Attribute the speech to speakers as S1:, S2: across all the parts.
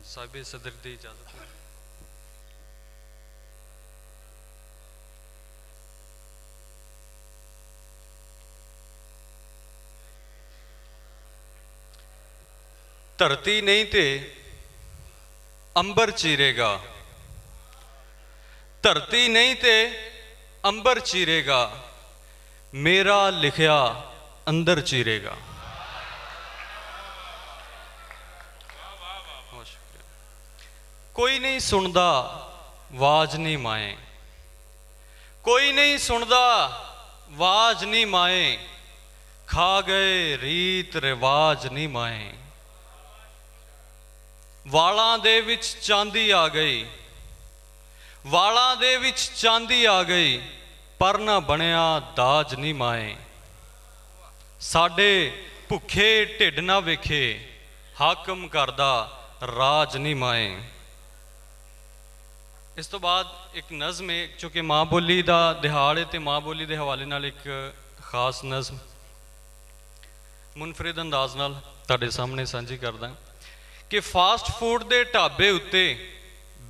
S1: साहिबे सदर की इजाजत। धरती नहीं ते अंबर चीरेगा, धरती नहीं ते अंबर चीरेगा, मेरा लिखया अंदर चीरेगा। कोई नहीं सुनदा वाज नहीं माए, कोई नहीं सुनदा वाज नहीं माए, खा गए रीत रिवाज नहीं माए। वालां दे विच चांदी आ गई, वालां दे विच चांदी आ गई, पर ना बनया दाज नहीं माए। साडे भुखे ढिड ना वेखे, हाकम करदा राज नहीं माए। इस तो बाद एक नज़म है, चूँकि माँ बोली का दिहाड़ है तो माँ बोली के हवाले नाल एक खास नज़म मुनफरिद अंदाज नाल तुहाडे सामने साझी करदा कि फास्ट फूड के ढाबे उत्ते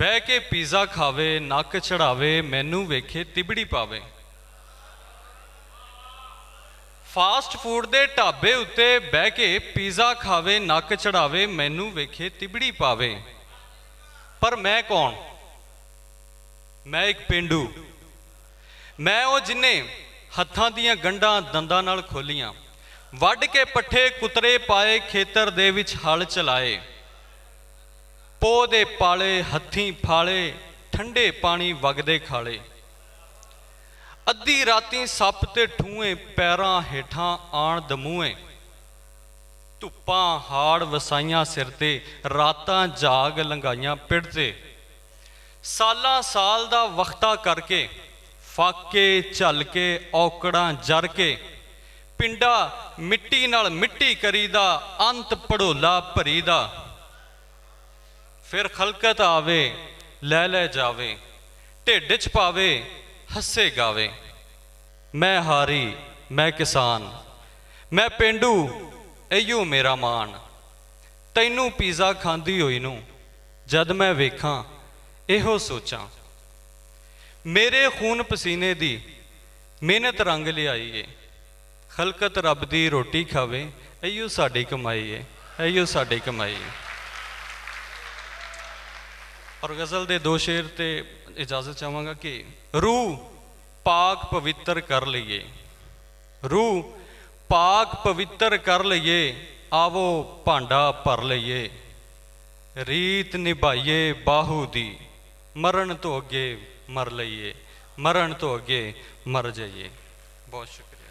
S1: बह के पीज़ा खावे, नक चढ़ावे, मैनू वेखे तिबड़ी पावे। फास्ट फूड के ढाबे उत्ते बह के पीज़ा खावे, नक चढ़ावे, मैनू वेखे तिबड़ी पावे। पर मैं कौन? मैं एक पेंडू, मैं वो जिन्हें हत्थां दियां गंढां दंदां नाल खोलियां, वढ़ के पट्ठे कुतरे पाए, खेतर दे विच हल चलाए, पो दे पाले हत्थीं फाले, ठंडे पानी वगदे खाले। अद्धी राती सप ते ठूए पैरां हेठां आण दमूए, धुप्पां हाड़ वसाइयां सिर ते, रातां जाग लंघाइयां पिड़ ते। सालां साल दा वक्ता करके, फाके झल के औकड़ां जर के, पिंडा मिट्टी नाल मिट्टी करीदा, अंत पड़ोला भरीदा। फिर खलकत आवे लै लै जावे, ढिड च पावे हस्से गावे। मैं हारी मैं किसान, मैं पेंडू इयो मेरा मान। तैनू पीज़ा खांदी होई नू जद मैं वेखां इहो सोचां, मेरे खून पसीने दी मेहनत रंग लियाई है। खलकत रब दी रोटी खावे, इयो साडी कमाई है, इयो साडी कमाई है। और गज़ल दे दो शेर ते इजाजत चाहांगा कि रूह पाक पवित्र कर लईए, रूह पाक पवित्र कर लईए, आवो भांडा भर लईए। रीत निभाइए बाहू दी, मरण तो अगे मर लईए, मरण तो अगे मर जाइए। बहुत शुक्रिया।